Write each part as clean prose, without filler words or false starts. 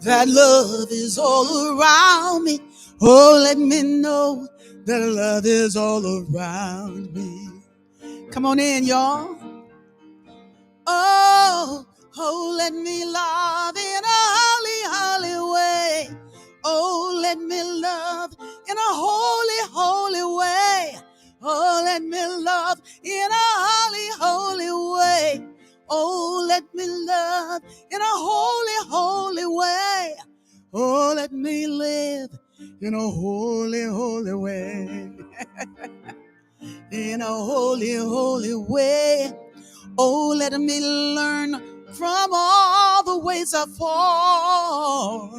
that love is all around me. Oh, let me know that love is all around me. Come on in, y'all. Oh, oh, let me love in a holy, holy way. Oh, let me love in a holy, holy way. Oh, let me love in a holy, holy way. Oh, let me love in a holy, holy way. Oh, let me live in a holy, holy way. In a holy, holy way. Oh, let me learn from all the ways I fall.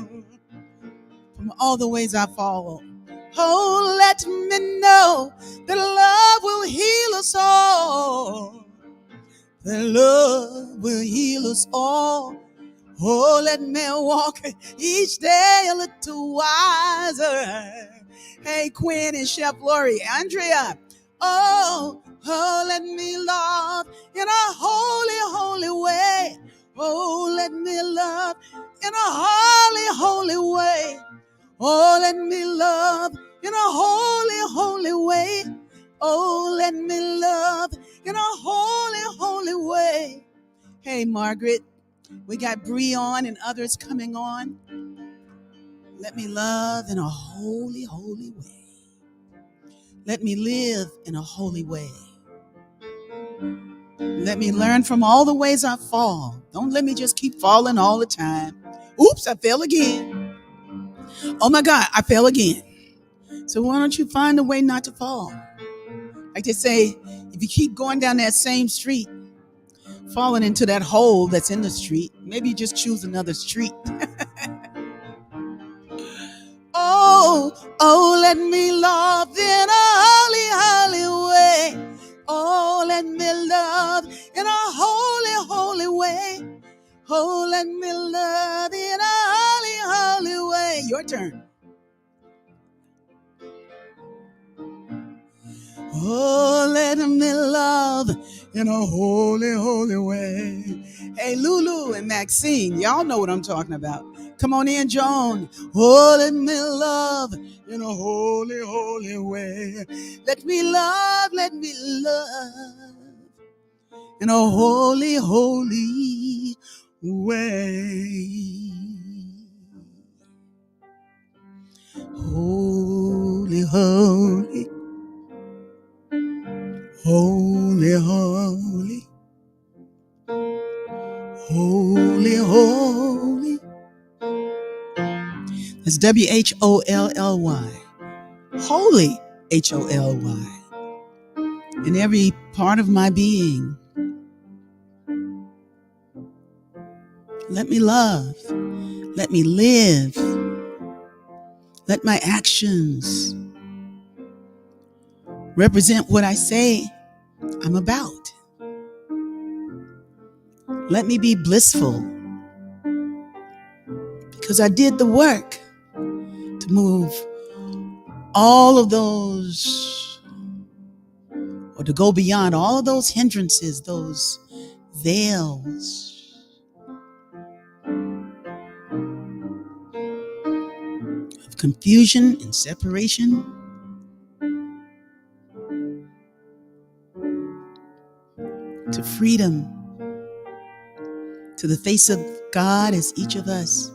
From all the ways I fall. Oh, let me know that love will heal us all. That love will heal us all. Oh, let me walk each day a little wiser. Hey, Quinn and Chef Lori, Andrea. Oh, oh, let me love in a holy, holy way. Oh, let me love in a holy, holy way. Oh, let me love in a holy, holy way. Oh, let me love in a holy, holy way. Hey, Margaret, we got Bree on and others coming on. Let me love in a holy, holy way. Let me live in a holy way. Let me learn from all the ways I fall. Don't let me just keep falling all the time. Oops, I fell again. Oh my God, I fell again. So why don't you find a way not to fall? Like they say, if you keep going down that same street, falling into that hole that's in the street, maybe you just choose another street. Oh, oh, let me love in a holy, holy way. Oh, let me love in a holy, holy way. Oh, let me love in a holy, holy way. Your turn. Oh, let me love in a holy, holy way. Hey, Lulu and Maxine, y'all know what I'm talking about. Come on in, Joan. Oh, let me love in a holy, holy way. Let me love in a holy, holy way. Holy, holy. Holy, holy, holy, holy. That's WHOLLY. Holy, HOLY. In every part of my being. Let me love. Let me live. Let my actions represent what I say I'm about. Let me be blissful because I did the work to move all of those, or to go beyond all of those hindrances, those veils of confusion and separation, to freedom, to the face of God as each of us.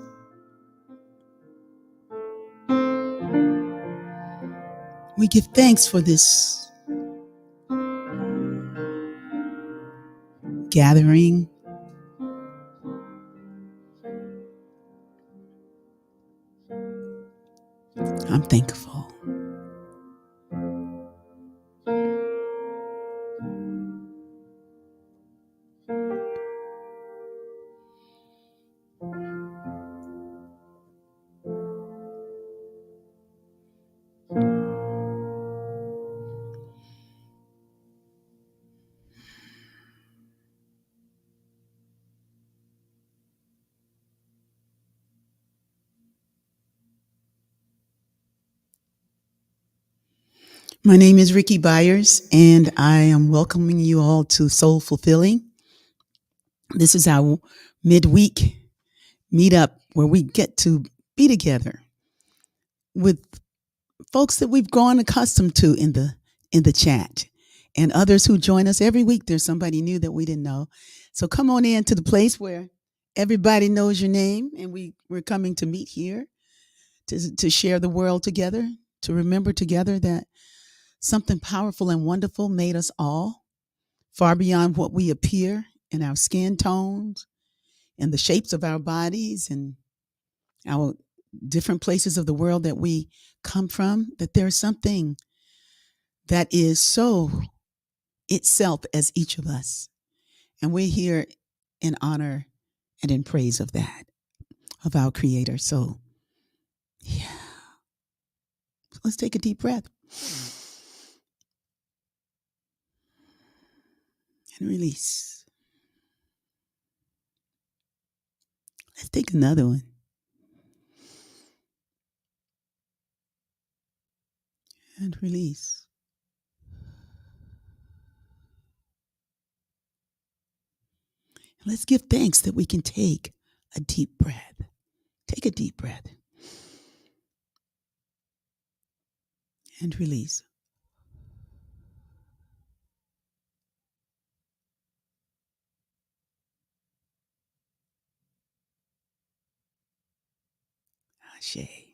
We give thanks for this gathering. I'm thankful. My name is Rickie Byars, and I am welcoming you all to Soul Fulfilling. This is our midweek meetup where we get to be together with folks that we've grown accustomed to in the chat, and others who join us every week. There's somebody new that we didn't know. So come on in to the place where everybody knows your name, and we're coming to meet here to share the world together, to remember together that something powerful and wonderful made us all, far beyond what we appear in our skin tones and the shapes of our bodies and our different places of the world that we come from, that there's something that is so itself as each of us. And we're here in honor and in praise of that, of our Creator. So, yeah, let's take a deep breath and release. Let's take another one. And release. Let's give thanks that we can take a deep breath. Take a deep breath. And release. Ashe.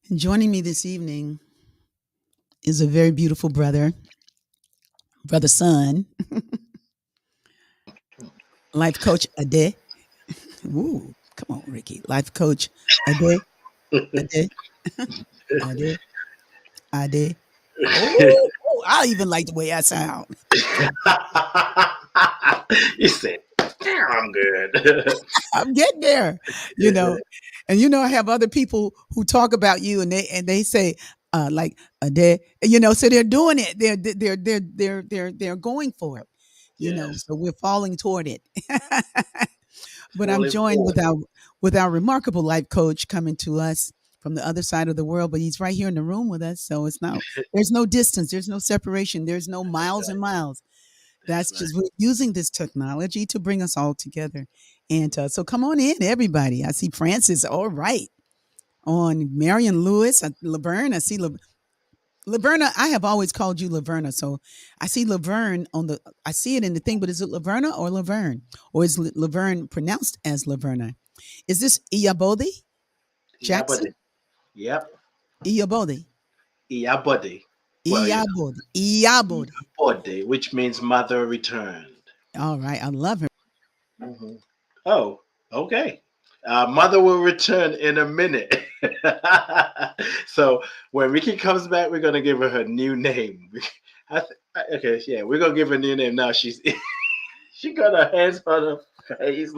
And joining me this evening is a very beautiful brother son, life coach Ade. Ooh, come on, Rickie. Life coach Ade. Ade. Oh, I even like the way I sound. You said, I'm good. I'm getting there, And I have other people who talk about you, and they say like Ade, so they're doing it. They're going for it, Yes. So we're falling toward it. But I'm Fully joined forward. with our remarkable life coach coming to us from the other side of the world, but he's right here in the room with us. So there's no distance, there's no separation, there's no That's miles and right. miles. That's That's right. just we're using this technology to bring us all together. And so come on in, everybody. I see Francis. All right. On Marion Lewis, Laverne. I see Laverna. I have always called you Laverna. So I see Laverne I see it in the thing, but is it Laverna or Laverne? Or is Laverne pronounced as Laverna? Is this Iyabode Jackson? Iyabode. Yep. Iyabode. Iyabode. Well, Iyabode. Iyabode. Iyabode, which means mother returned. All right. I love her. Hmm. Oh, okay. Mother will return in a minute. So when Rickie comes back, we're gonna give her new name. Okay, yeah, we're gonna give her a new name now. She got her hands on her face.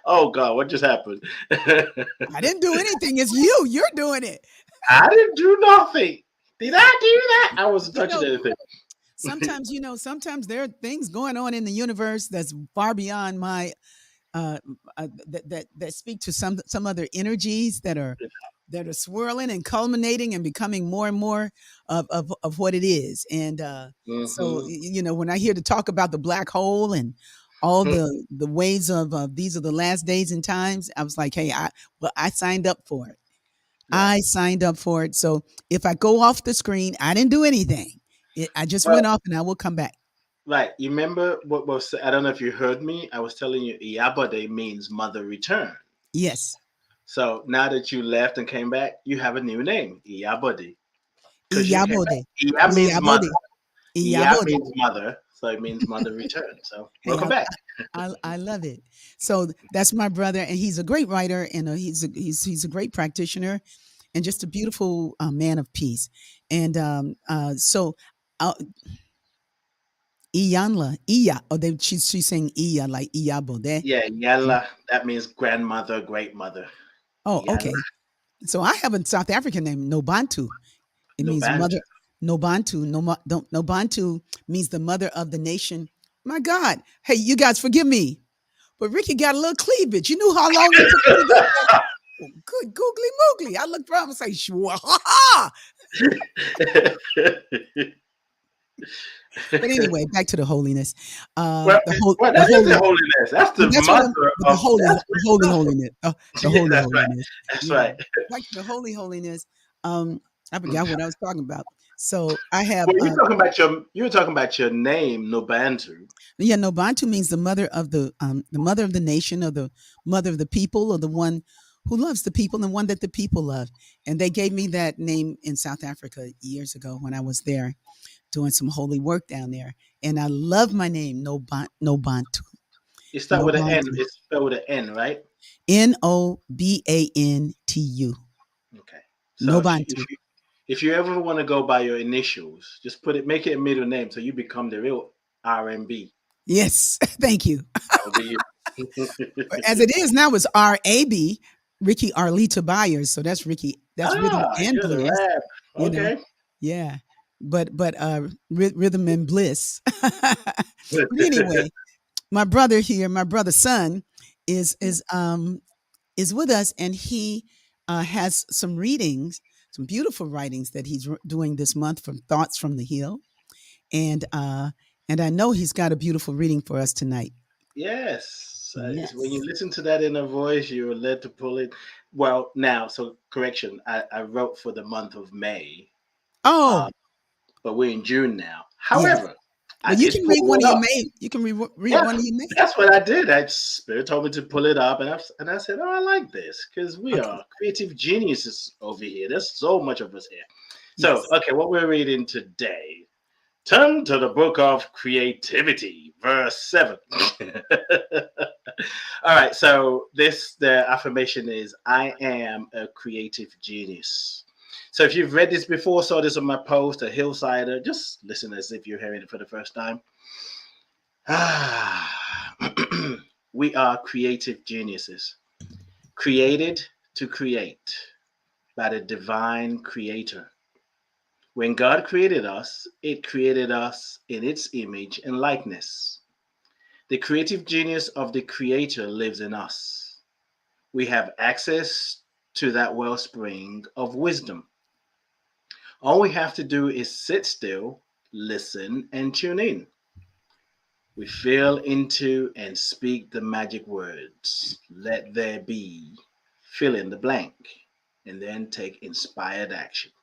Oh God, what just happened? I didn't do anything. It's you. You're doing it. I didn't do nothing. Did I do that? I wasn't You touching know, anything. sometimes there are things going on in the universe that's far beyond my that speak to some other energies that are swirling and culminating and becoming more and more of what it is. And so Hmm. when I hear to talk about the black hole and all the ways of these are the last days and times, I was like, hey, I signed up for it. Right. I signed up for it. So if I go off the screen, I didn't do anything. I just Well, went off, and I will come back. right. You remember what was? I don't know if you heard me. I was telling you, Iyabode means mother return. Yes. So now that you left and came back, you have a new name, Iyabode, because you came Iyabode. back. Iya means mother. Iyabode. Iya Iyabode. means mother, so it means mother return. So Hey, welcome back. I love it. So that's my brother, and he's a great writer, and he's a great practitioner, and just a beautiful man of peace. And so uh, Iyanla, Iya, she's saying Iya like Iyabode. Yeah, And Yala. That means grandmother, great mother. oh, Yala. okay. So I have a South African name, Nobantu. It No means banjo. mother. Nobantu. Nobantu means the mother of the nation. My God. Hey, you guys forgive me. But Rickie got a little cleavage. You knew how long it took me to get that? Oh, good googly moogly. I looked around and say, "Shwa ha ha." But anyway, back to the holiness. Well, well, The that is the holy. holiness. That's the That's what mother I'm. The of holy, that's the holy that's what, holiness. The yeah, holy that's right. holiness. That's Yeah, right. like the holy holiness. I forgot what I was talking about. So I have. Well, you were talking about your name, Nobantu. Yeah, no, Bantu means the mother of the nation, or the mother of the people, or the one who loves the people, and the one that the people love. And they gave me that name in South Africa years ago when I was there doing some holy work down there. And I love my name, no Bantu, You start no with an N. Bantu, It's spelled with an N, right? Nobantu, Okay. no So Bantu. if you ever want to go by your initials, just make it a middle name so you become the real RMB. Yes, thank you. That would be you. As it is now, it's RAB, Rickie Arlita Byars. So that's Rickie. That's rhythm Ah, and you're the bliss. rap. You know, Okay. yeah. But rhythm and bliss. But anyway, my brother here, my brother's son, is is um is with us, and he has some readings, some beautiful writings that he's doing this month from Thoughts from the Hill, and uh and I know he's got a beautiful reading for us tonight. Yes. When you Yes. listen to that inner voice, you're led to pull it. Well, now, so correction, I wrote for the month of May, Oh, um, but we're in June now. yes. However, I Well, you did can pull read one one of your up. May. You can read Yeah, one of your May. that's what I did. Spirit told me to pull it up, and I said, "Oh, I like this because we Okay. are creative geniuses over here. There's so much of us here." So, Yes. okay, what we're reading today. Turn to the book of creativity, verse 7. All right, so the affirmation is I am a creative genius. So if you've read this before, saw this on my post, a hillsider, just listen as if you're hearing it for the first time. We are creative geniuses, created to create by the divine creator. When God created us, it created us in its image and likeness. The creative genius of the creator lives in us. We have access to that wellspring of wisdom. All we have to do is sit still, listen, and tune in. We feel into and speak the magic words. Let there be, fill in the blank, and then take inspired action.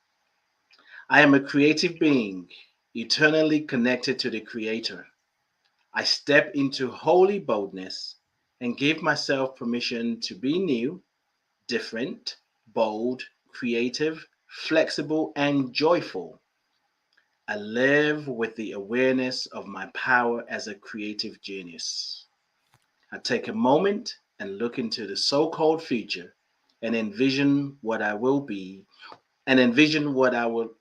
I am a creative being, eternally connected to the Creator. I step into holy boldness and give myself permission to be new, different, bold, creative, flexible, and joyful. I live with the awareness of my power as a creative genius. I take a moment and look into the so called future and envision what I will be and envision what I will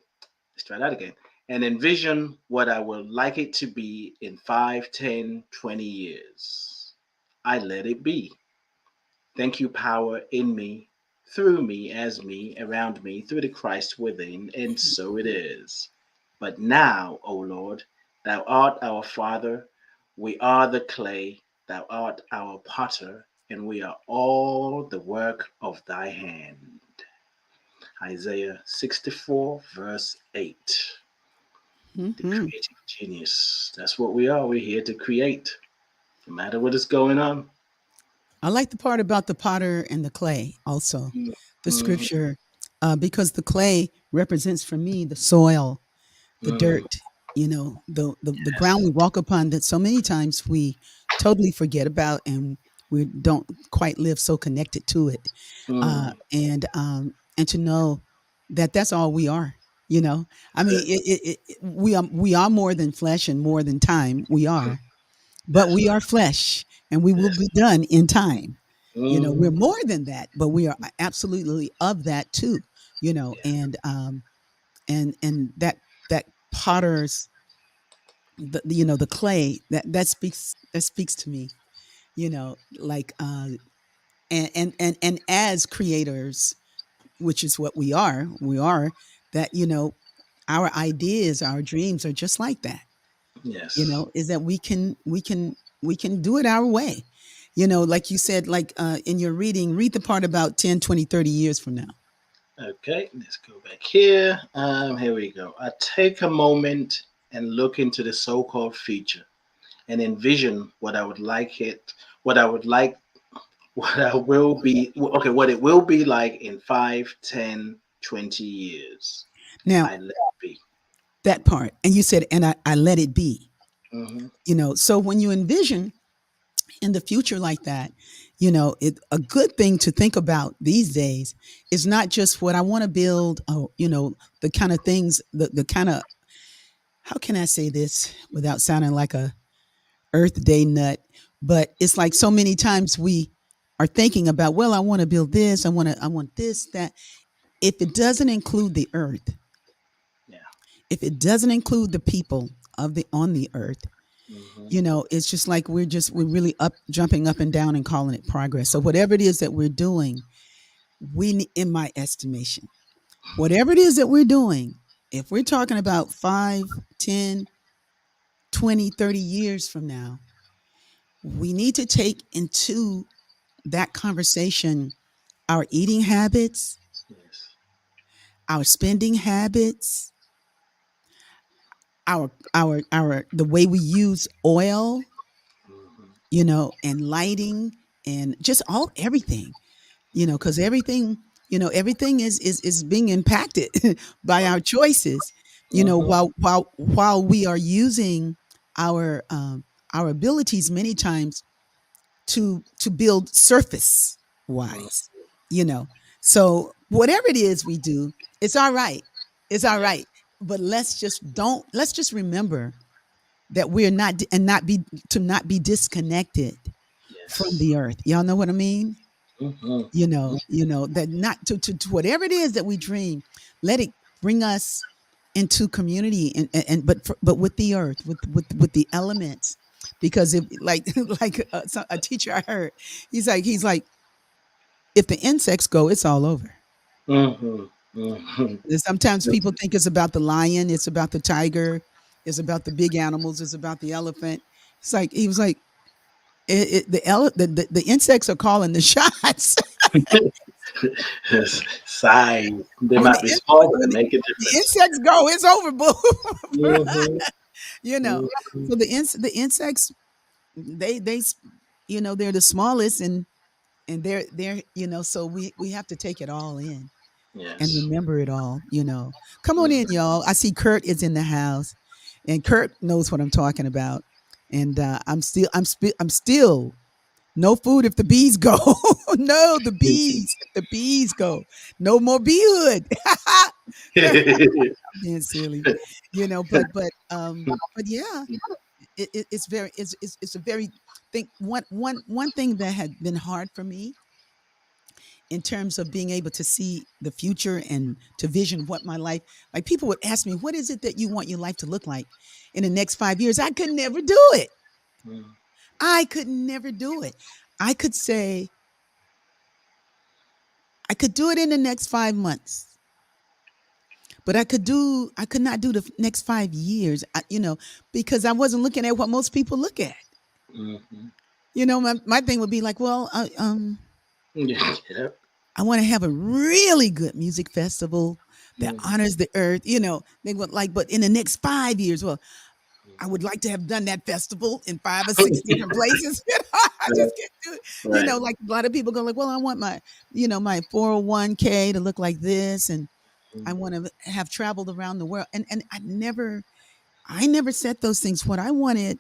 Let's try that again. And envision what I would like it to be in 5, 10, 20 years. I let it be. Thank you, power in me, through me, as me, around me, through the Christ within, and so it is. But now, O Lord, thou art our Father, we are the clay, thou art our potter, and we are all the work of thy hand. Isaiah 64, verse 8. The Hmm. creative genius. That's what we are. We're here to create, no matter what is going on. I like the part about the potter and the clay. Also, the Mm, scripture, because the clay represents for me the soil, the mm, dirt, the ground yes. we walk upon that so many times we totally forget about, and we don't quite live so connected to it. Mm, And to know that that's all we are. You know, I mean, we are more than flesh and more than time. We are, but that's we are right. flesh, and we will Yes. be done in time. We're Mm, more than that, but we are absolutely of that too. yeah. And that potter's the clay that speaks to me. Like and as creators, which is what we are that our ideas, our dreams are just like that. Yes. Is that we can do it our way. Like you said, like in your reading, read the part about 10, 20, 30 years from now. Okay. Let's go back here. Here we go. I take a moment. and look into the so-called future and envision what I would like it, what I would like, what I will be, okay, what it will be like in 5, 10, 20 years. Now, I let it be. that part. And you said, and I let it be. Hmm. So when you envision in the future like that, a good thing to think about these days is not just what I want to build, the kind of things, the kind of, how can I say this without sounding like a Earth Day nut? But it's like so many times we are thinking about, well, I want to build this, I want this, that. If it doesn't include the earth, Yeah. if it doesn't include the people of the on the earth, Hmm. it's just like we're really up jumping up and down and calling it progress. So whatever it is that we're doing, in my estimation, whatever it is that we're doing, if we're talking about 5, 10, 20, 30 years from now, we need to take into that conversation our eating habits, Yes. our spending habits, our the way we use oil, Hmm. and lighting, and just all everything, because everything is being impacted by our choices, Hmm. while we are using our abilities many times to build surface wise, you know. So whatever it is we do, it's all right. It's all Yes. right. But let's just remember that we're not and not be to not be disconnected from Yes. the earth. Y'all know what I mean? Hmm. That not to whatever it is that we dream, let it bring us into community and but with the earth, with the elements, because if like like a teacher I heard, he's like if the insects go, it's all over. Hmm. Hmm. And sometimes people think it's about the lion, it's about the tiger, it's about the big animals, it's about the elephant. It's like he was like the insects are calling the shots. Size. They when the might be small, but when they make a the difference. insects go, it's over, boo. Hmm. you know. Hmm. So the insects, they they're the smallest, and they're so we have to take it all in and Yes. remember it all. Come on Hmm. in, y'all. I see Kurt is in the house, and Kurt knows what I'm talking about. And I'm still no food if the bees go. No, the bees. If the bees go, no more bee hood. Being silly, but yeah, it's a very thing. One thing that had been hard for me in terms of being able to see the future and to vision what my life, like people would ask me, what is it that you want your life to look like in the next 5 years? I could never do it. I could never do it. I could say I could do it in the next 5 months, but I could not do the next 5 years, because I wasn't looking at what most people look at. Hmm. My thing would be like, well, Yeah. I want to have a really good music festival that Hmm. honors the earth. They would like, but in the next 5 years, well, I would like to have done that festival in 5 or 6 different places. I just can't do it. Right. Like a lot of people go like, well, I want my 401k to look like this, and I want to have traveled around the world. And I never said those things. What I wanted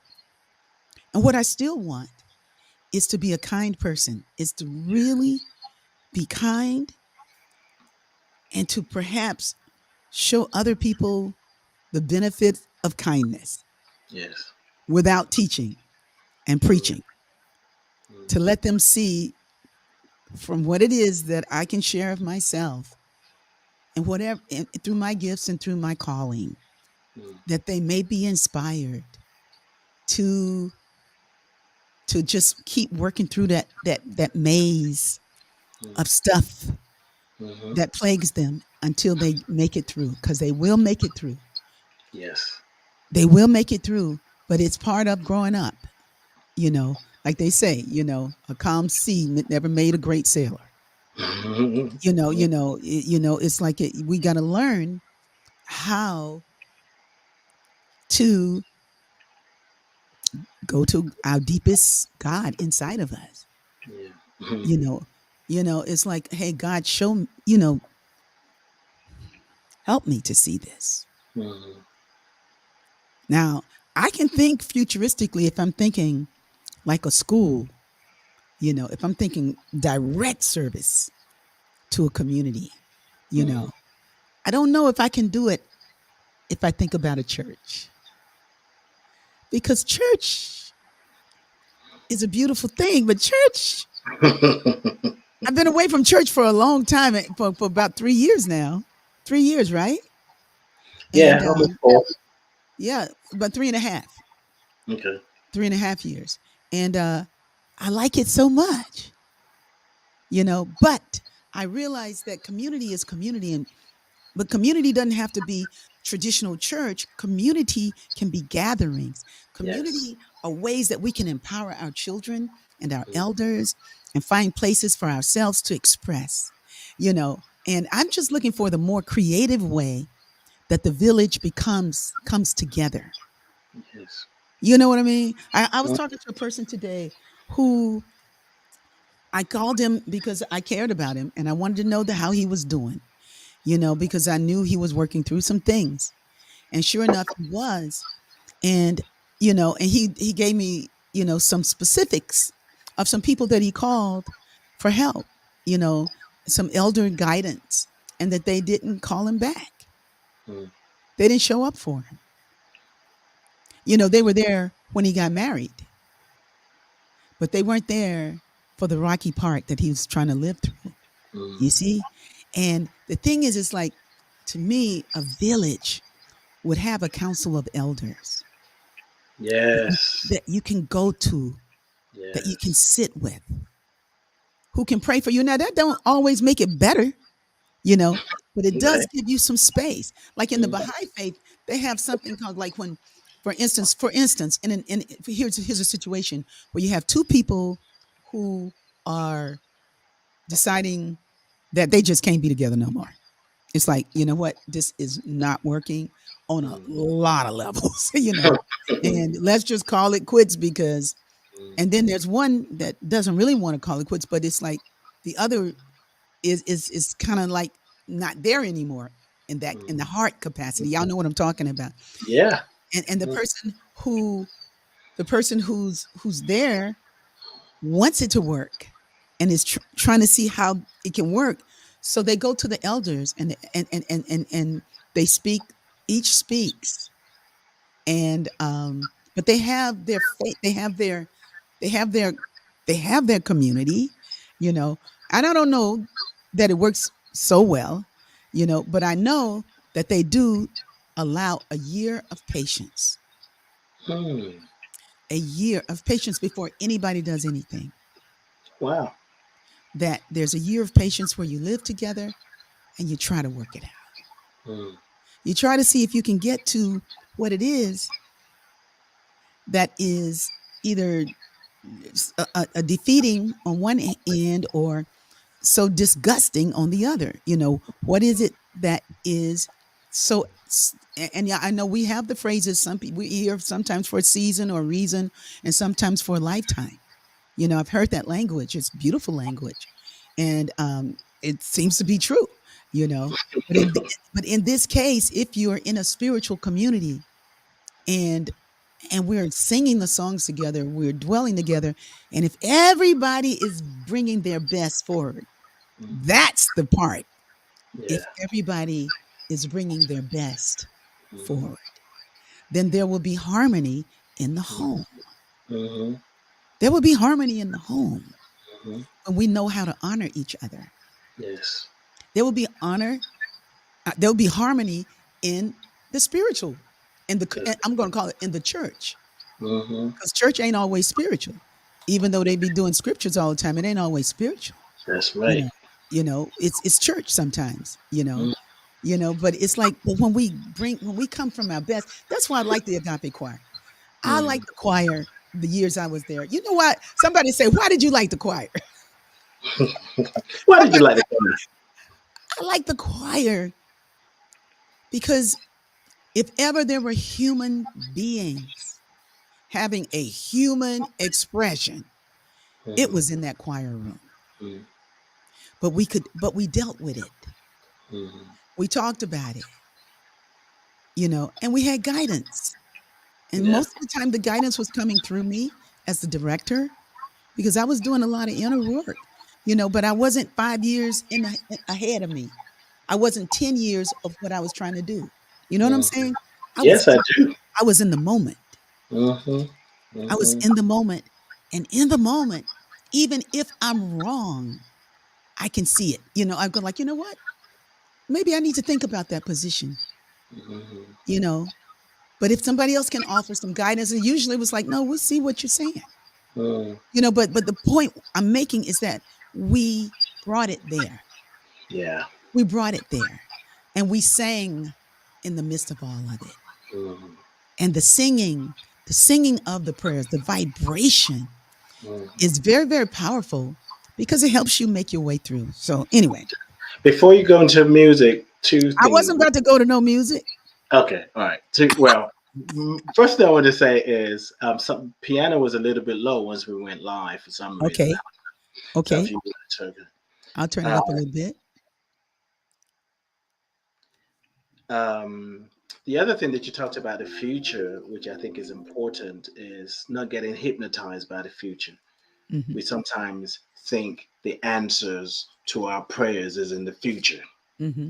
and what I still want is to be a kind person, is to really be kind and to perhaps show other people the benefit of kindness Yes. without teaching and Mm. preaching, to let them see from what it is that I can share of myself and whatever and through my gifts and through my calling, Mm. that they may be inspired to just keep working through that maze Mm. of stuff Hmm. that plagues them until they make it through, because they will make it through. Yes. They will make it through, but it's part of growing up. Like they say, a calm sea never made a great sailor. Hmm. It's like we got to learn how to go to our deepest God inside of us. Yeah. Mhm. You know, it's like, hey, God, show me, help me to see this. Mhm. Now, I can think futuristically if I'm thinking like a school, if I'm thinking direct service to a community, you Mhm. know, I don't know if I can do it if I think about a church, because church is a beautiful thing, but church, I've been away from church for a long time, for about 3 years now. 3 years, right? And Yeah, almost four. yeah, about three and a half, Okay. 3.5 years. And I like it so much, but I realize that community is community. But community doesn't have to be traditional church. Community can be gatherings. Yes. Community are ways that we can empower our children and our Mhm. elders and find places for ourselves to express, And I'm just looking for the more creative way that the village comes together. Yes. You know what I mean? I was Mhm. talking to a person today who I called him because I cared about him and I wanted to know how he was doing, because I knew he was working through some things. And sure enough, he was. And, and he gave me, some specifics of some people that he called for help, you know, some elder guidance, and that they didn't call him back. Mhm. They didn't show up for him. They were there when he got married, but they weren't there for the rocky part that he was trying to live through. Mhm. You see? And the thing is, it's like, to me, a village would have a council of elders Yes. that you can go to, that you can Yes. sit with, who can pray for you. Now, that don't always make it better, you know, but it does Right. give you some space. Like in the Mhm. Baha'i faith, they have something called, like, when, for instance, here's a situation where you have two people who are deciding that they just can't be together no more. It's like, you know what, this is not working on a Mhm. lot of levels, and let's just call it quits, because, Mhm. and then there's one that doesn't really want to call it quits, but it's like the other is kind of like not there anymore in the Mhm. heart capacity. Y'all know what I'm talking about. Yeah. And Mhm. the person who's there wants it to work, and is trying to see how it can work. So they go to the elders, and they speak. Each speaks, and but they have their faith. They have their they have their community, you know. And I don't know that it works so well, but I know that they do allow a year of patience, Hmm. before anybody does anything. Wow. That there's a year of patience where you live together and you try to work it out. Hmm. You try to see if you can get to what it is that is either a defeating on one end, or so disgusting on the other. What is it that is so? And yeah, I know we have the phrases. Some people we hear sometimes for a season or reason, and sometimes for a lifetime. I've heard that language. It's beautiful language, and it seems to be true. You know, but in this case, if you're in a spiritual community, and we're singing the songs together, we're dwelling together, and if everybody is bringing their best forward, Mhm. that's the part. If Yeah. everybody is bringing their best Mhm. forward, then there will be harmony in the home. Mhm. There will be harmony in the home Mhm. when we know how to honor each other. Yes. There will be honor. There will be harmony in the spiritual, That's I'm going to call it in the church, mhm. because church ain't always spiritual. Even though they be doing scriptures all the time, it ain't always spiritual. That's You right. know, it's church sometimes. Mhm. But it's like, but when we come from our best, that's why I like the agape choir. I like Mhm. the choir the years I was there. You know what? Somebody say, why did you like the choir? Why did you Somebody, like the color? I like the choir because If ever there were human beings having a human expression, it Mhm. was in that choir room. Mhm. But we dealt with it. Mhm. We talked about it, and we had guidance. And Yeah. most of the time, the guidance was coming through me as the director because I was doing a lot of inner work, but I wasn't 5 years ahead of me. I wasn't 10 years of what I was trying to do. You know what I'm Mhm. saying? I was Yes, I in, do. I was in the moment. Mhm. I was Mhm. in the moment. And in the moment, even if I'm wrong, I can see it. I go like, you know what? Maybe I need to think about that position, Mhm. you know. But if somebody else can offer some guidance, and usually it was like, no, we'll see what you're saying. Mhm. But the point I'm making is that we brought it there. Yeah. We brought it there. And we sang in the midst of all of it. Mhm. And the singing of the prayers, the vibration Mhm. is very, very powerful because it helps you make your way through. So anyway, Before you go into music, two I things. wasn't about to go to no music. Okay, all right. Well, first thing I want to say is some piano was a little bit low once we went live for some reason. Okay. So if Okay. you want to turn it. I'll turn it Uh, up a little bit. um, the other thing that you talked about the future, which I think is important, is not getting hypnotized by the future. Hmm. We sometimes think the answers to our prayers is in the future. Hmm.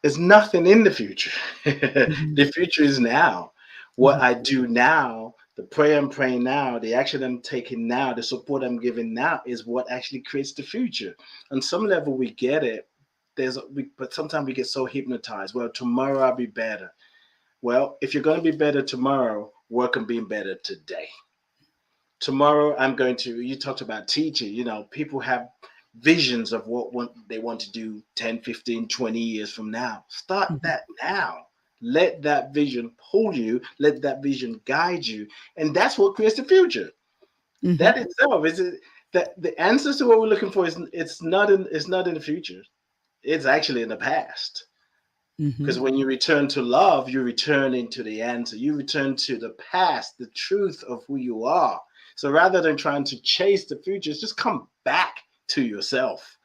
There's nothing in the future. Hmm. The future is now. What Hmm. I do now, the prayer I'm praying now, the action I'm taking now, the support I'm giving now is what actually creates the future. On some level, we get it. But sometimes we get so hypnotized. Well, tomorrow I'll be better. Well, if you're going to be better tomorrow, work on being better today. Tomorrow I'm going to, you talked about teaching, people have visions of what they want to do 10, 15, 20 years from now. Start Hmm. that now. Let that vision pull you, let that vision guide you, and that's what creates the future. Hmm. That itself is it. That the answers to what we're looking for is it's not in the future. It's actually in the past. Hmm. Because when you return to love, you return into the answer. You return to the past, the truth of who you are. So rather than trying to chase the future, just come back to yourself.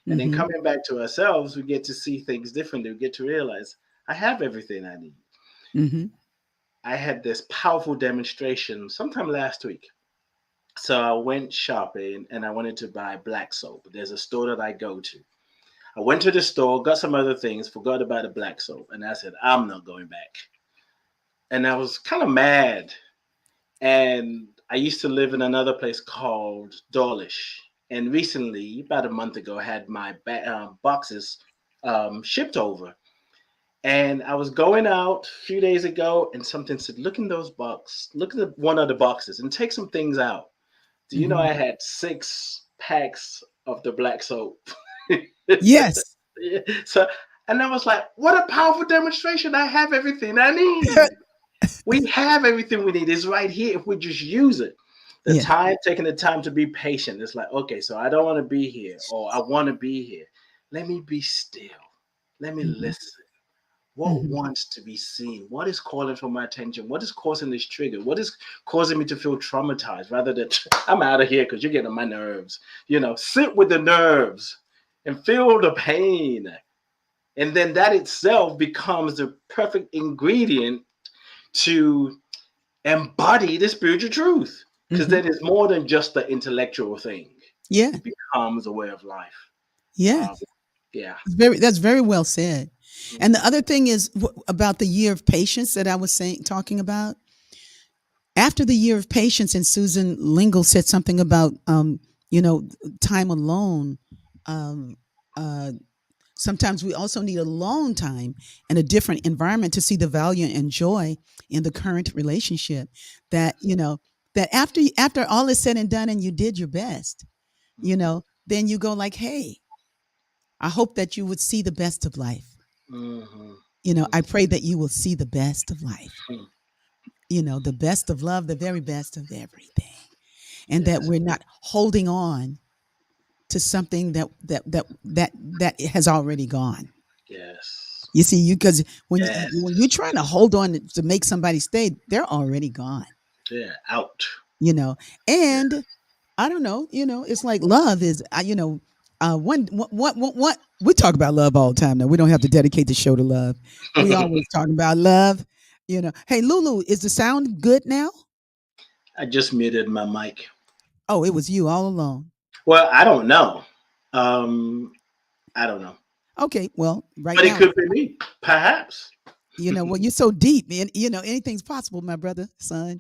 And then Hmm. coming back to ourselves, we get to see things differently. We get to realize I have everything I need. Hmm. I had this powerful demonstration sometime last week. So I went shopping and I wanted to buy black soap. There's a store that I go to. I went to the store, got some other things, forgot about the black soap, and I said, I'm not going back. And I was kind of mad. And I used to live in another place called Dawlish. And recently, about a month ago, I had my boxes shipped over. And I was going out a few days ago, and something said, "Look in those boxes. Look at one of the boxes, and take some things out." Do you know Hmm. I had 6 packs of the black soap? Yes. So, and I was like, "What a powerful demonstration! I have everything I need." We have everything we need. It's right here if we just use it. The Yeah. time, taking the time to be patient. It's like, okay, so I don't want to be here, or I want to be here. Let me be still. Let me Hmm. listen. What Hmm. wants to be seen? What is calling for my attention? What is causing this trigger? What is causing me to feel traumatized rather than I'm out of here because you're getting on my nerves? Sit with the nerves and feel the pain. And then that itself becomes the perfect ingredient to embody the spiritual truth. Because Hmm. then it's more than just the intellectual thing. Yeah. It becomes a way of life. Um, Yes. yeah. That's very well said. And the other thing is about the year of patience that I was talking about. After the year of patience, and Susan Lingle said something about, you know, time alone. Um, uh, Sometimes we also need alone time and a different environment to see the value and joy in the current relationship. That that after all is said and done, and you did your best, then you go like, hey, I hope that you would see the best of life. Mm-hmm. I pray that you will see the best of life, Mm-hmm. the best of love, the very best of everything. And that Yes. we're not holding on to something that has already gone. Yes. You see, because when Yes. when you're trying to hold on to make somebody stay, they're already gone. Yeah. Out. You know, and I don't know. It's like love is. One. We talk about love all the time. Now we don't have to dedicate the show to love. We always talk about love. Hey Lulu, is the sound good now? I just muted my mic. Oh, it was you all along. Well, I don't know. Um, I don't know. Okay, well, right But it now, could be me. Perhaps. well, you're so deep, man. Anything's possible, my brother, son.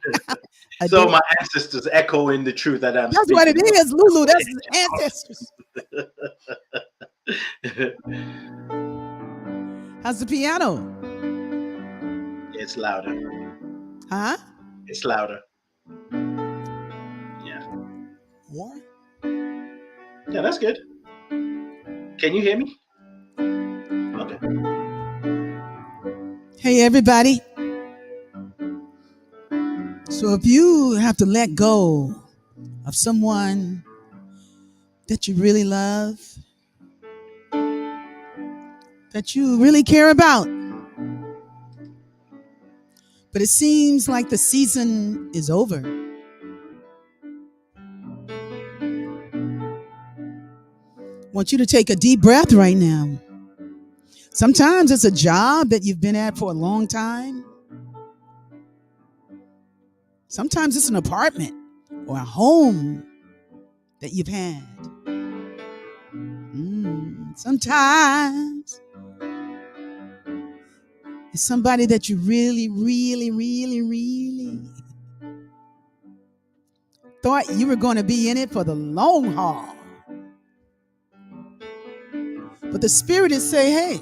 So Ade. my ancestors echoing the truth that I'm That's what it speaking. is, Lulu. That's his ancestors. How's the piano? It's louder. Huh? It's louder. Yeah. Yeah. Yeah, that's good. Can you hear me? Okay. Hey, everybody. So if you have to let go of someone that you really love, that you really care about, but it seems like the season is over, I want you to take a deep breath right now. Sometimes it's a job that you've been at for a long time. Sometimes it's an apartment or a home that you've had. Sometimes it's somebody that you really, really, really, really thought you were going to be in it for the long haul. But the Spirit is saying, hey,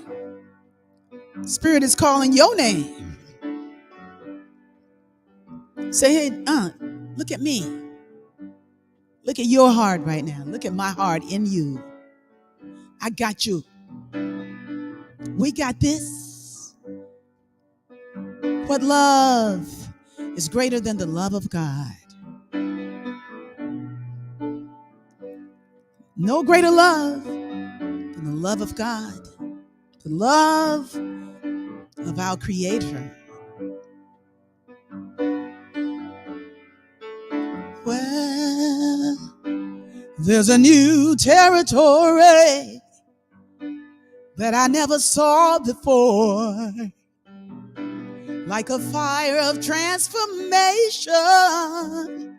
Spirit is calling your name. Say, hey, look at me. Look at your heart right now. Look at my heart in you. I got you. We got this. What love is greater than the love of God? No greater love than the love of God, the love of our Creator. Well, there's a new territory that I never saw before, like a fire of transformation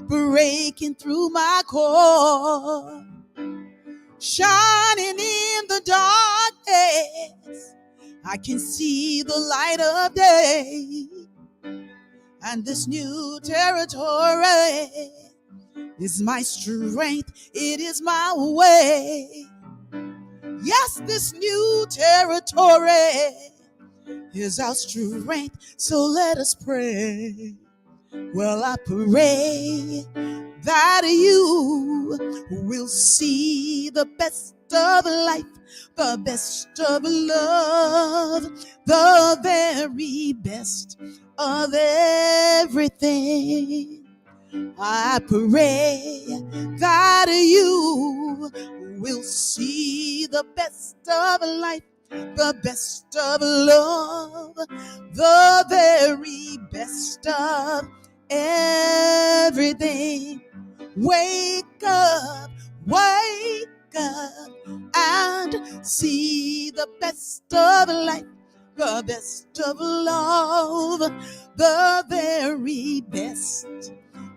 breaking through my core, shining in the darkness. I can see the light of day, and this new territory is my strength, it is my way. Yes, this new territory is our strength, so let us pray. Well, I pray that you will see the best of life, the best of love, the very best of everything. I pray that you will see the best of life, the best of love, the very best of everything. Wake up and see the best of life, the best of love, the very best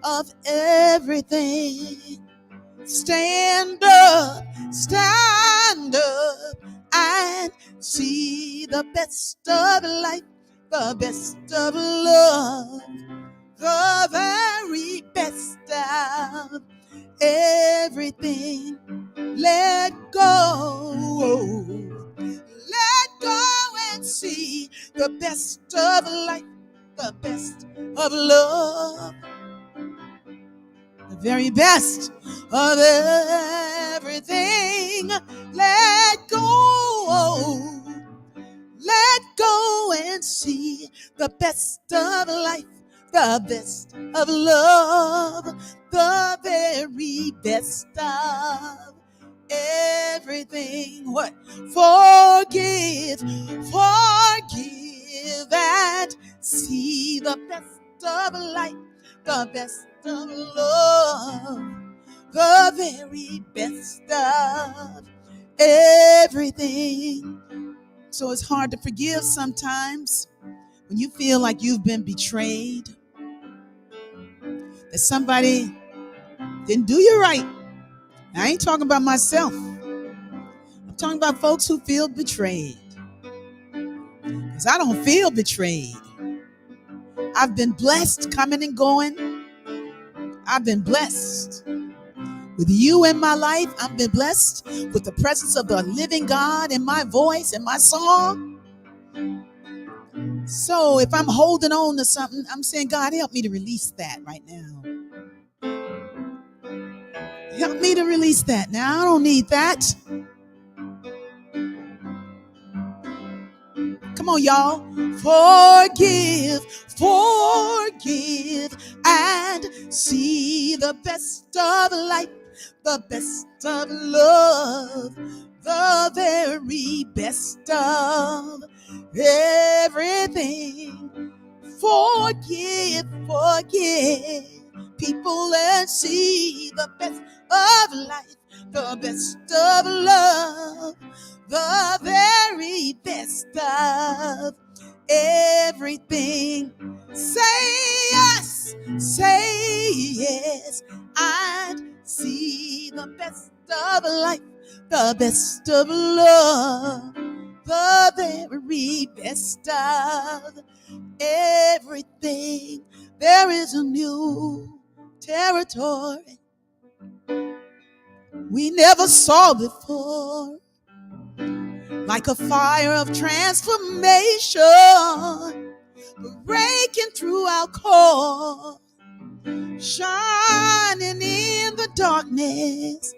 of everything. Stand up and see the best of life, the best of love, the very best of everything. Let go and see the best of life, the best of love, the very best of everything. Let go and see the best of life, the best of love, the very best of everything. What? Forgive, forgive, and see the best of life, the best of love, the very best of everything. So it's hard to forgive sometimes when you feel like you've been betrayed, that somebody didn't do you right. I ain't talking about myself. I'm talking about folks who feel betrayed. Because I don't feel betrayed. I've been blessed coming and going. I've been blessed with you in my life. I've been blessed with the presence of the living God in my voice and my song. So if I'm holding on to something, I'm saying, God, help me to release that right now. Help me to release that. Now, I don't need that. Come on, y'all. Forgive, forgive, and see the best of life, the best of love, the very best of everything. Forgive, forgive people and see the best of life, the best of love, the very best of everything. Say yes, and see the best of life, the best of love, the very best of everything. There is a new territory we never saw before, like a fire of transformation breaking through our core, shining in the darkness.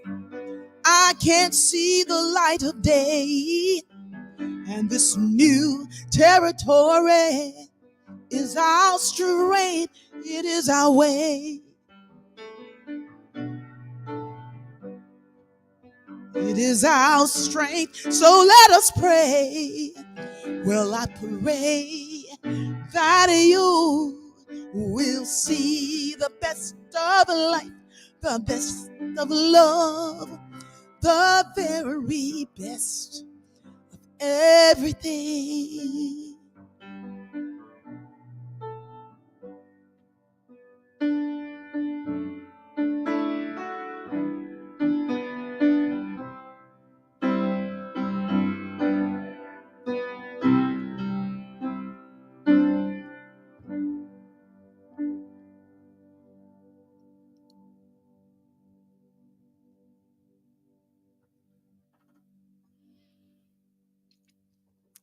I can't see the light of day, and this new territory is our strength. It is our way. It is our strength. So let us pray. Well, I pray that you will see the best of life, the best of love, the very best of everything.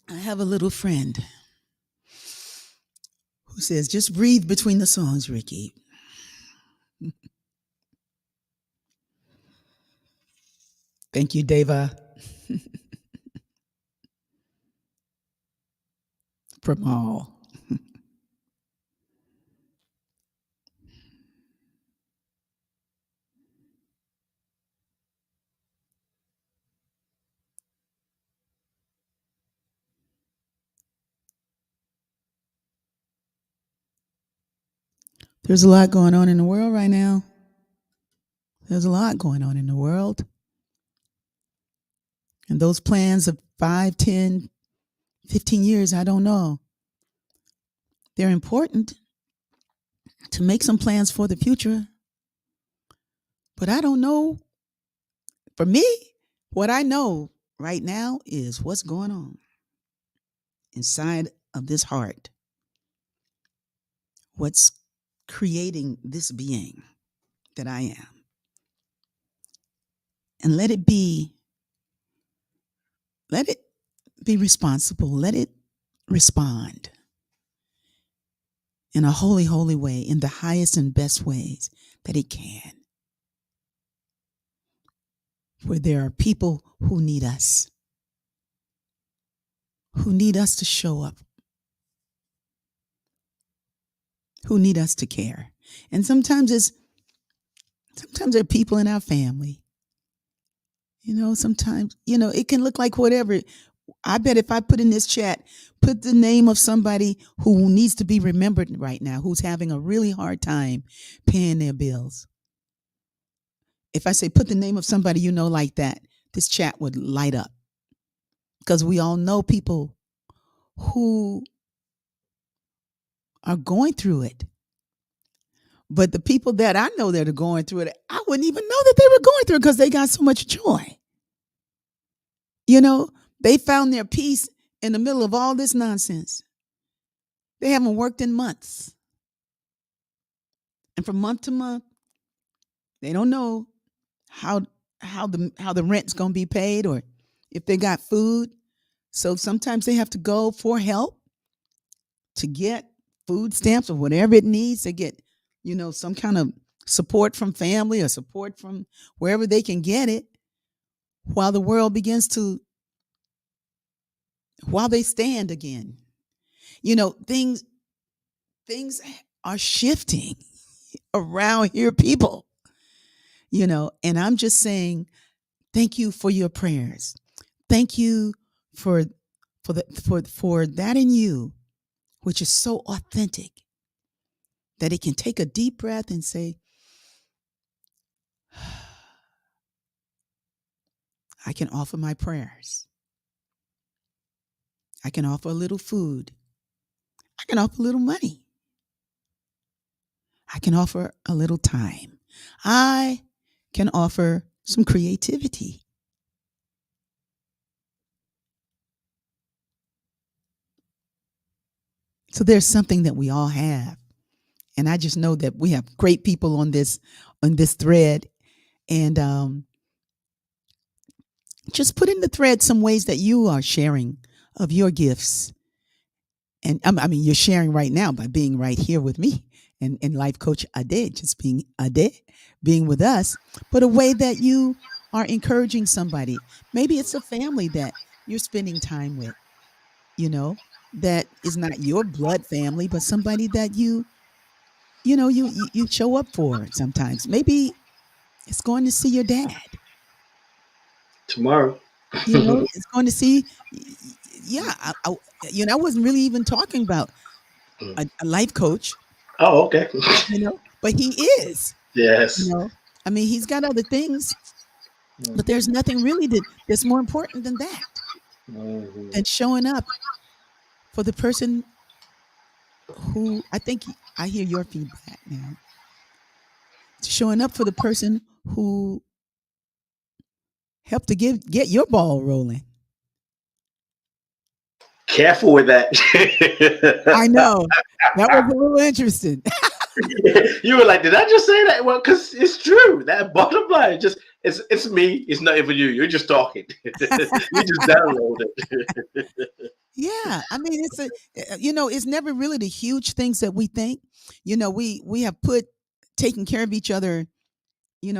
I have a little friend who says, just breathe between the songs, Rickie. Thank you, Deva. Pramal. There's a lot going on in the world right now. There's a lot going on in the world. And those plans of 5, 10, 15 years, I don't know. They're important to make some plans for the future. But I don't know. For me, what I know right now is what's going on inside of this heart. What's creating this being that I am. And let it be responsible. Let it respond in a holy, holy way, in the highest and best ways that it can. Where there are people who need us to show up, who need us to care. And sometimes there are people in our family, Sometimes, it can look like whatever. I bet if I put in this chat, put the name of somebody who needs to be remembered right now, who's having a really hard time paying their bills. If I say put the name of somebody like that, this chat would light up. Because we all know people who are going through it. But the people that I know that are going through it, I wouldn't even know that they were going through it because they got so much joy. They found their peace in the middle of all this nonsense. They haven't worked in months. And from month to month, they don't know how the rent's going to be paid or if they got food. So sometimes they have to go for help to get food stamps or whatever it needs to get, some kind of support from family or support from wherever they can get it while the world begins to, while they stand again. Things are shifting around here, people, and I'm just saying, thank you for your prayers. Thank you for that in you, which is so authentic that it can take a deep breath and say, I can offer my prayers. I can offer a little food. I can offer a little money. I can offer a little time. I can offer some creativity. So there's something that we all have. And I just know that we have great people on this thread. And just put in the thread some ways that you are sharing of your gifts. And I mean, you're sharing right now by being right here with me and Life Coach Ade, just being Ade, being with us, but a way that you are encouraging somebody. Maybe it's a family that you're spending time with, that is not your blood family, but somebody that you show up for sometimes. Maybe it's going to see your dad. Tomorrow. It's going to see, yeah. I wasn't really even talking about a life coach. Oh, okay. But he is. Yes. I mean, he's got other things, but there's nothing really that's more important than that. Than showing up for the person who, I think I hear your feedback now. Showing up for the person who helped to get your ball rolling. Careful with that. I know. That was a little interesting. You were like, did I just say that? Well, because it's true. That bottom line, it's me. It's not even you. You're just talking. You just download it. Yeah, I mean, it's never really the huge things that we think. We have put taking care of each other.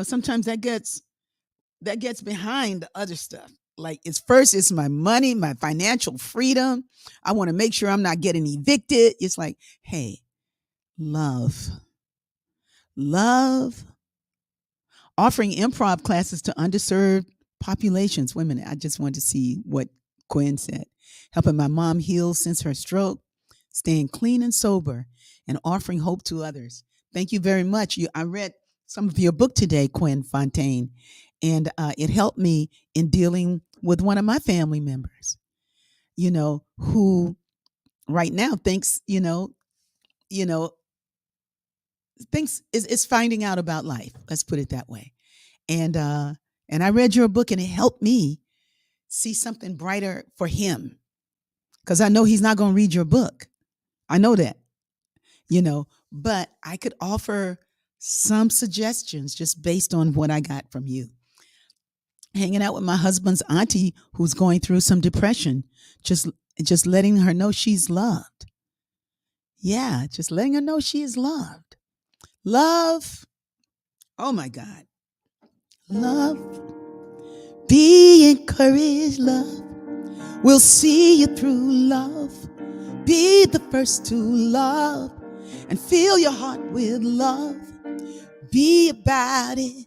Sometimes that gets behind the other stuff. Like it's my money, my financial freedom. I want to make sure I'm not getting evicted. It's like, hey, love, offering improv classes to underserved populations. Wait a minute, I just wanted to see what Quinn said. Helping my mom heal since her stroke, staying clean and sober, and offering hope to others. Thank you very much. I read some of your book today, Quinn Fontaine, and it helped me in dealing with one of my family members, who right now thinks, thinks is finding out about life. Let's put it that way. And I read your book and it helped me see something brighter for him. Because I know he's not going to read your book. I know that, but I could offer some suggestions just based on what I got from you. Hanging out with my husband's auntie who's going through some depression, just letting her know she's loved. Yeah, just letting her know she is loved. Love. Oh my God. Love. Be encouraged, love. We'll see you through, love. Be the first to love and fill your heart with love. Be about it.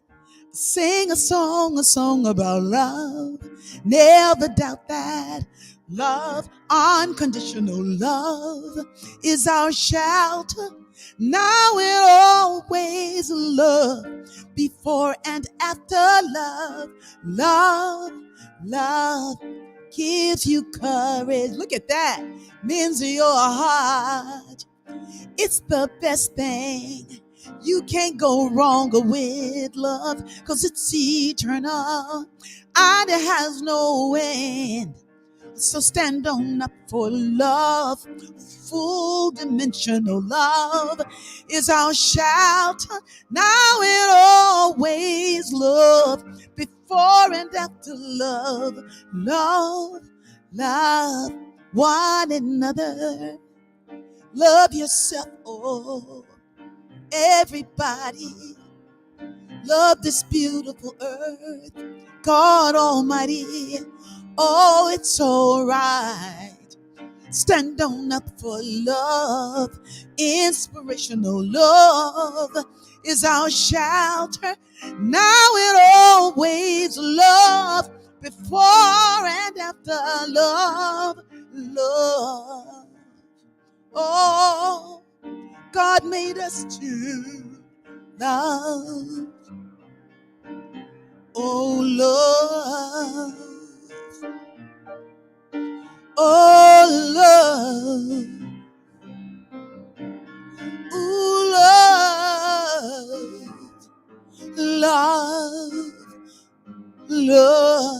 Sing a song about love. Never doubt that love, unconditional love, is our shelter. Now and always love, before and after love, love, love gives you courage. Look at that. Mends your heart. It's the best thing. You can't go wrong with love, cause it's eternal and it has no end. So stand on up for love. Full dimensional love is our shelter. Now and always love, before and after love. Love, love one another. Love yourself, oh, everybody. Love this beautiful earth, God Almighty. Oh, it's all right. Stand on up for love. Inspirational love is our shelter. Now and always love, before and after love. Love. Oh, God made us to love. Oh, love. Oh, love. Ooh, love. Love. Love.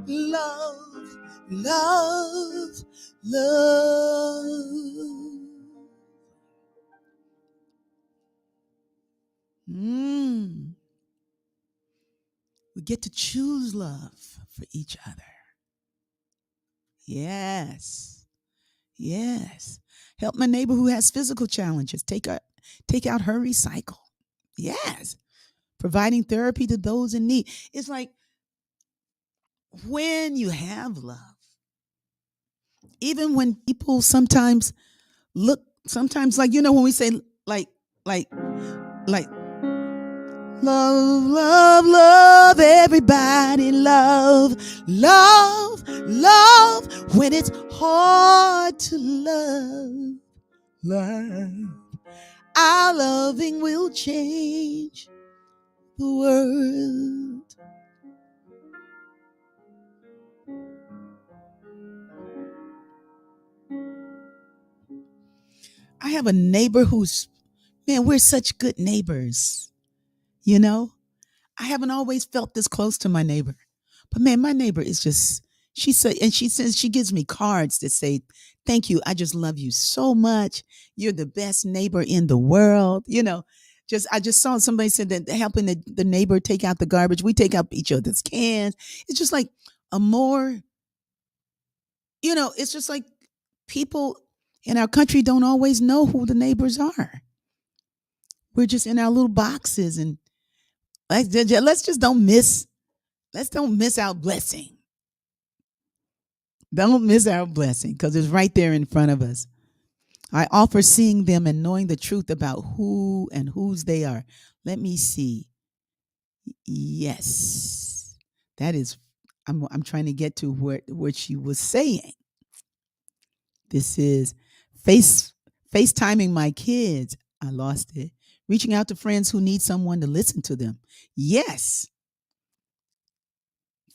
Love. Love. Love. We get to choose love for each other. Yes. Yes. Help my neighbor who has physical challenges. Take out her recycle. Yes. Providing therapy to those in need. It's like when you have love, even when people sometimes like, when we say like love, love, love, everybody, love, love, love, when it's hard to love, our loving will change the world. I have a neighbor we're such good neighbors. I haven't always felt this close to my neighbor. But man, my neighbor is just, she says she gives me cards that say, thank you. I just love you so much. You're the best neighbor in the world. I just saw somebody said that helping the neighbor take out the garbage. We take out each other's cans. It's just like a more, it's just like people in our country don't always know who the neighbors are. We're just in our little boxes, and let's don't miss our blessing. Don't miss our blessing, because it's right there in front of us. I offer seeing them and knowing the truth about who and whose they are. Let me see. Yes, that is. I'm trying to get to what she was saying. This is FaceTiming my kids. I lost it. Reaching out to friends who need someone to listen to them. Yes.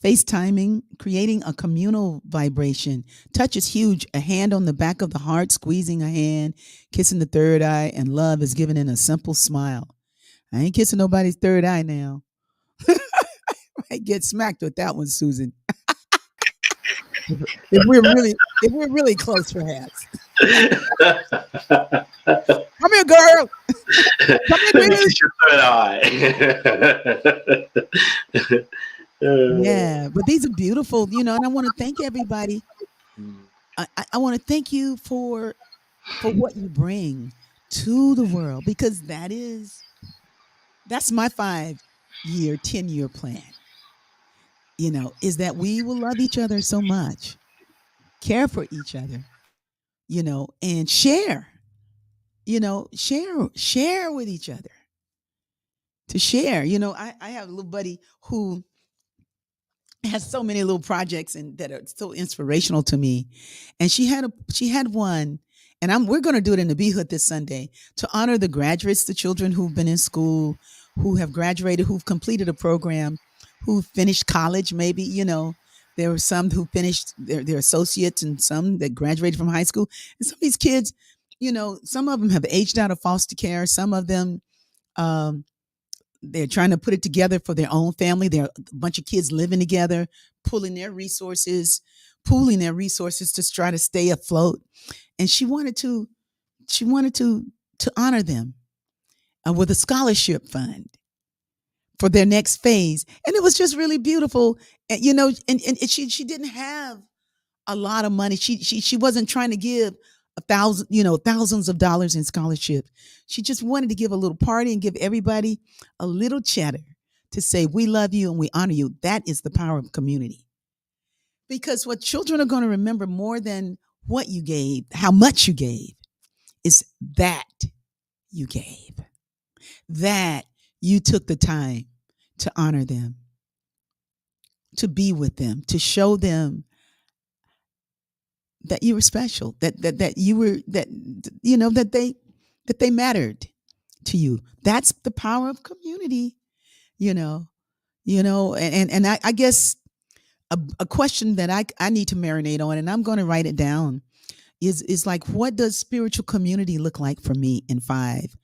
FaceTiming, creating a communal vibration. Touch is huge. A hand on the back of the heart, squeezing a hand, kissing the third eye, and love is given in a simple smile. I ain't kissing nobody's third eye now. I get smacked with that one, Susan. if we're really close, perhaps. Come here, girl. Come here, Let me dude. kiss your third eye. Yeah, but these are beautiful, and I want to thank everybody. I want to thank you for what you bring to the world, because that's my 5-year, 10-year plan. Is that we will love each other so much, care for each other, and share with each other. to share. I have a little buddy who has so many little projects and that are so inspirational to me. And she had one, and we're going to do it in the B Hood this Sunday to honor the graduates, the children who've been in school, who have graduated, who've completed a program, who finished college. Maybe there were some who finished their associates, and some that graduated from high school. And some of these kids, some of them have aged out of foster care. Some of them, um, they're trying to put it together for their own family. There are a bunch of kids living together, pooling their resources to try to stay afloat. And she wanted to honor them with a scholarship fund for their next phase. And it was just really beautiful. And she didn't have a lot of money. She wasn't trying to give thousands of dollars in scholarship. She just wanted to give a little party and give everybody a little chatter to say, we love you and we honor you. That is the power of community. Because what children are going to remember more than what you gave, how much you gave, is that you gave, that you took the time to honor them, to be with them, to show them that you were special, that you were, that they mattered to you. That's the power of community, and I guess a question that I need to marinate on, and I'm going to write it down, is like, what does spiritual community look like for me in 5,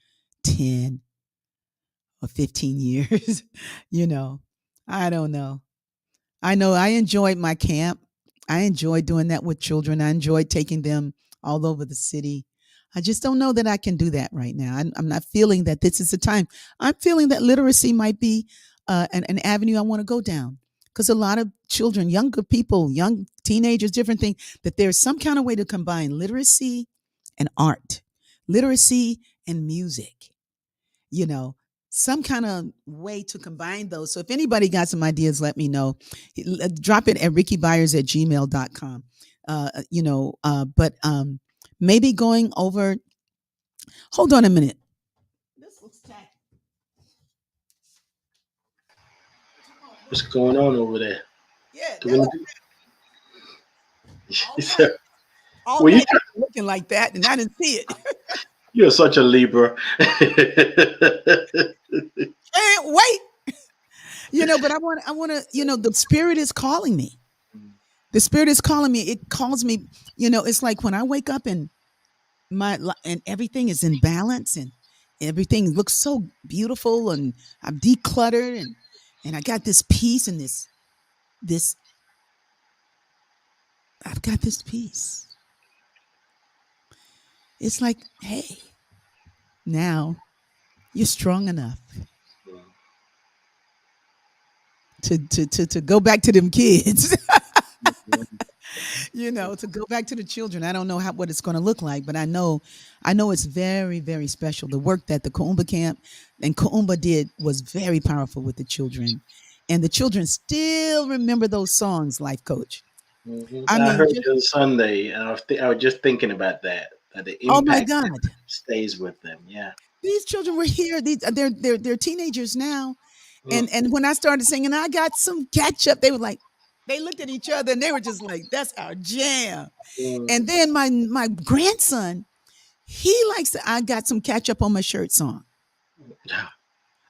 10, or 15 years? I don't know. I know I enjoyed my camp. I enjoyed doing that with children. I enjoyed taking them all over the city. I just don't know that I can do that right now. I'm not feeling that this is the time. I'm feeling that literacy might be an avenue I want to go down, because a lot of children, younger people, young teenagers, different things, that there's some kind of way to combine literacy and art, literacy and music, some kind of way to combine those. So if anybody got some ideas, let me know. Drop it at RickieByars@gmail.com. But maybe going over, hold on a minute. This looks tacky. What's going on over there? Yeah. All Well, night looking like that, and I didn't see it. You're such a Libra. Can't wait. But I want to, the spirit is calling me. The spirit is calling me. It calls me, it's like when I wake up and everything is in balance and everything looks so beautiful, and I'm decluttered, and I got this peace and this I've got this peace. It's like, hey, now you're strong enough to go back to them kids. To go back to the children. I don't know what it's going to look like, but I know it's very, very special. The work that the Kuumba camp and Kuumba did was very powerful with the children, and the children still remember those songs, Life Coach. Mm-hmm. I heard it on Sunday, and I was just thinking about that the impact, oh my God, stays with them. Yeah, these children were here. They're teenagers now, and when I started singing, I got some catch up. They were like, they looked at each other and they were just like, "That's our jam." And then my grandson, he likes I got some catch up on my shirt song.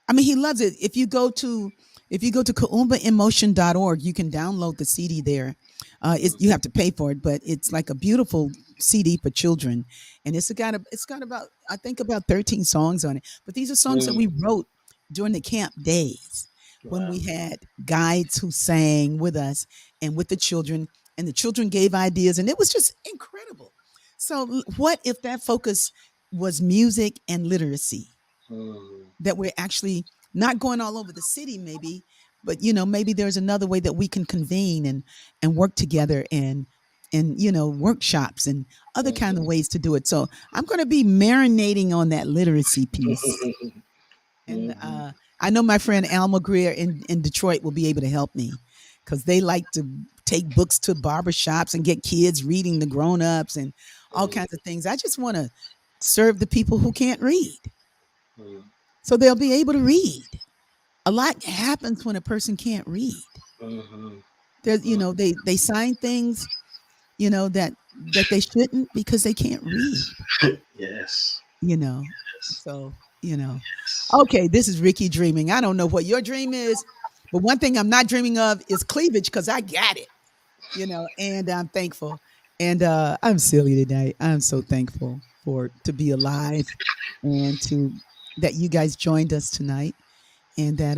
I mean, he loves it. If you go to KuumbaInMotion.org, you can download the CD there. You have to pay for it, but it's like a beautiful CD for children, and it's got about, I think, about 13 songs on it. But these are songs that we wrote during the camp days, when we had guides who sang with us and with the children, and the children gave ideas, and it was just incredible. So what if that focus was music and literacy, that we're actually not going all over the city, maybe, but maybe there's another way that we can convene and work together, and workshops and other kind of ways to do it. So I'm going to be marinating on that literacy piece. And I know my friend Alma Greer in Detroit will be able to help me, because they like to take books to barbershops and get kids reading the grown-ups and all kinds of things. I just want to serve the people who can't read, so they'll be able to read. a lot happens when a person can't read. Mm-hmm. There's, they sign things, that they shouldn't because they can't read. Yes. you know. Yes. So, Yes. okay, this is Ricky dreaming. I don't know what your dream is, but one thing I'm not dreaming of is cleavage because I got it, and I'm thankful. And I'm silly today. I'm so thankful for to be alive and to that you guys joined us tonight and that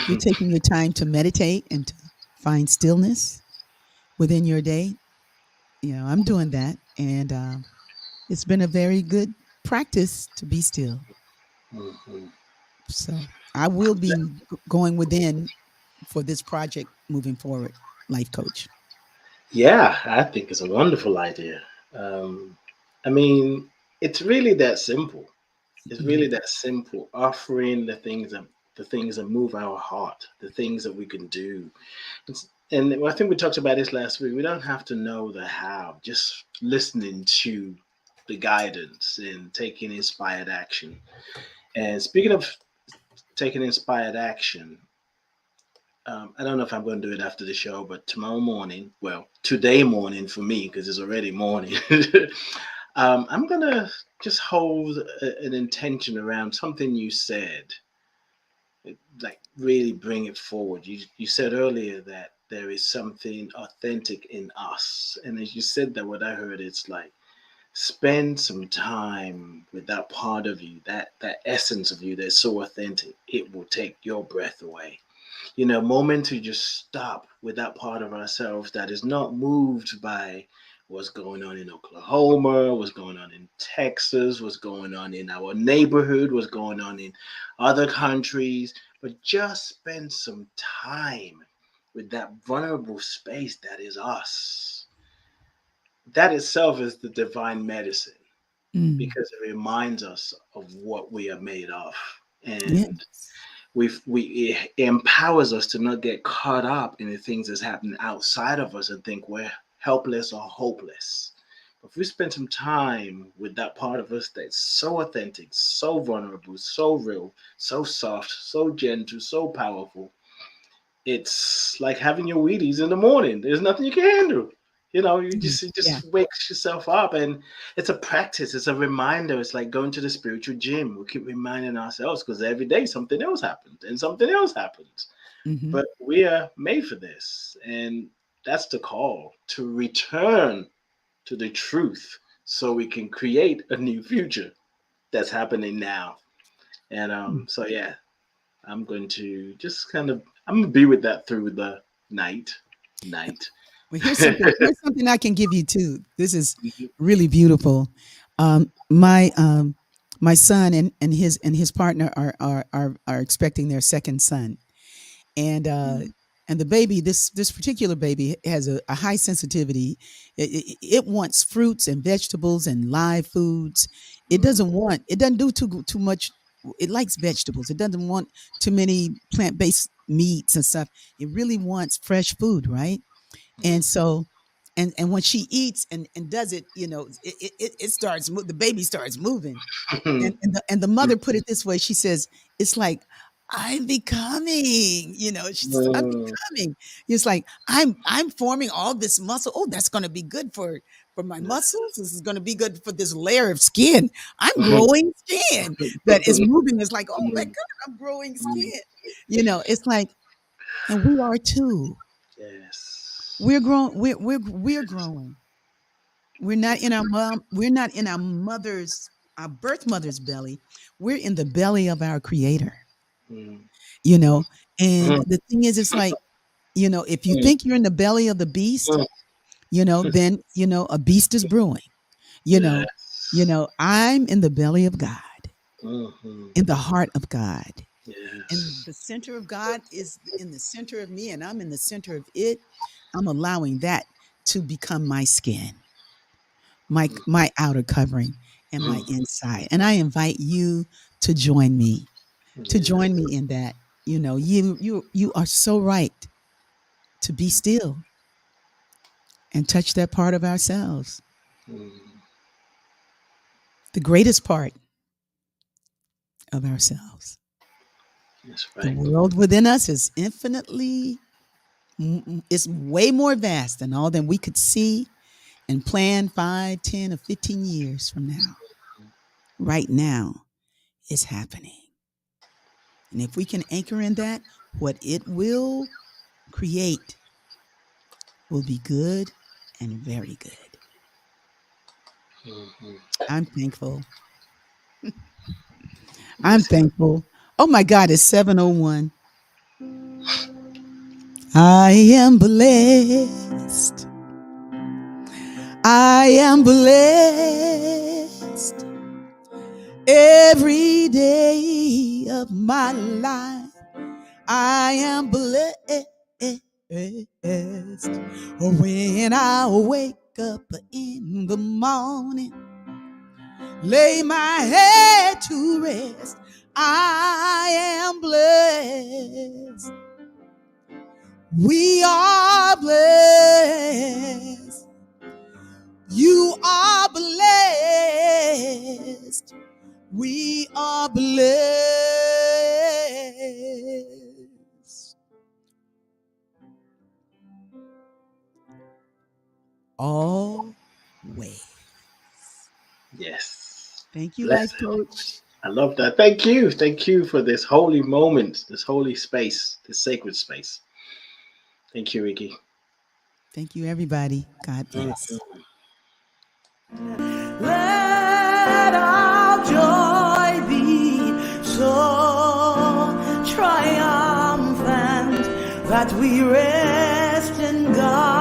you're taking your time to meditate and to find stillness within your day. I'm doing that and it's been a very good practice to be still. Mm-hmm. So I will be going within for this project moving forward, life coach. Yeah, I think it's a wonderful idea. Um, I mean, it's really that simple. It's really Mhm. that simple. Offering the things that move our heart, the things that we can do. And I think we talked about this last week. We don't have to know the how, just listening to the guidance and taking inspired action. And speaking of taking inspired action, I don't know if I'm going to do it after the show, but tomorrow morning, well, today morning for me, because it's already morning, I'm going to just hold an intention around something you said, like really bring it forward. You said earlier that there is something authentic in us. And as you said that, what I heard, it's like, spend some time with that part of you, that essence of you that's so authentic, it will take your breath away. Moment to just stop with that part of ourselves that is not moved by what's going on in Oklahoma, what's going on in Texas, what's going on in our neighborhood, what's going on in other countries, but just spend some time with that vulnerable space that is us. That itself is the divine medicine Mm. because it reminds us of what we are made of. And Yes. it empowers us to not get caught up in the things that's happening outside of us and think we're helpless or hopeless. But if we spend some time with that part of us that's so authentic, so vulnerable, so real, so soft, so gentle, so powerful, it's like having your Wheaties in the morning. There's nothing you can handle. You Mm. just it Yeah. just wakes yourself up, and it's a practice. It's a reminder. It's like going to the spiritual gym. We keep reminding ourselves because every day something else happens and something else happens. Hmm. But we are made for this, and that's the call to return to the truth, so we can create a new future that's happening now. And so yeah, I'm going to just I'm gonna be with that through the night. Night. Well, here's something. Here's something I can give you too. This is really beautiful. My son and his partner are expecting their second son, and the baby, this particular baby has a high sensitivity. It wants fruits and vegetables and live foods. It doesn't do too much. It likes vegetables. It doesn't want too many plant-based meats and stuff. It really wants fresh food, right? And so and when she eats and does it, it starts the baby starts moving. And the mother put it this way. She says, "It's like I'm becoming, she says, I'm becoming. It's like I'm forming all this muscle. Oh, that's going to be good for my muscles. This is going to be good for this layer of skin. I'm growing skin that is moving. It's like, oh my God, I'm growing skin. It's like, and we are too. Yes. We're growing. We're growing. We're not in our mom. We're not in our birth mother's belly. We're in the belly of our Creator. Mm, You mm, know, and mm, the thing is, it's like, if you mm, think you're in the belly of the beast, mm. then a beast is brewing. You know, Yes. I'm in the belly of God, Mhm. in the heart of God, and Yes. the center of God is in the center of me, and I'm in the center of it. I'm allowing that to become my skin, my outer covering, and my Mm. inside. And I invite you to join me, Yeah. in that. You are so right to be still and touch that part of ourselves, Mm. the greatest part of ourselves. That's right. The world within us is infinitely, it's way more vast than all that we could see and plan 5, 10, or 15 years from now. Right now, it's happening. And if we can anchor in that, what it will create will be good and very good. Mm-hmm. I'm thankful. I'm thankful. Oh my God, it's 7:01. I am blessed. I am blessed every day of my life. I am blessed when I wake up in the morning, lay my head to rest. I am blessed. We are blessed. You are blessed. We are blessed. Always. Yes. Thank you, Bless Life Coach. I love that. Thank you. Thank you for this holy moment, this holy space, this sacred space. Thank you, Rickie. Thank you, everybody. God bless. Let our joy be so triumphant that we rest in God.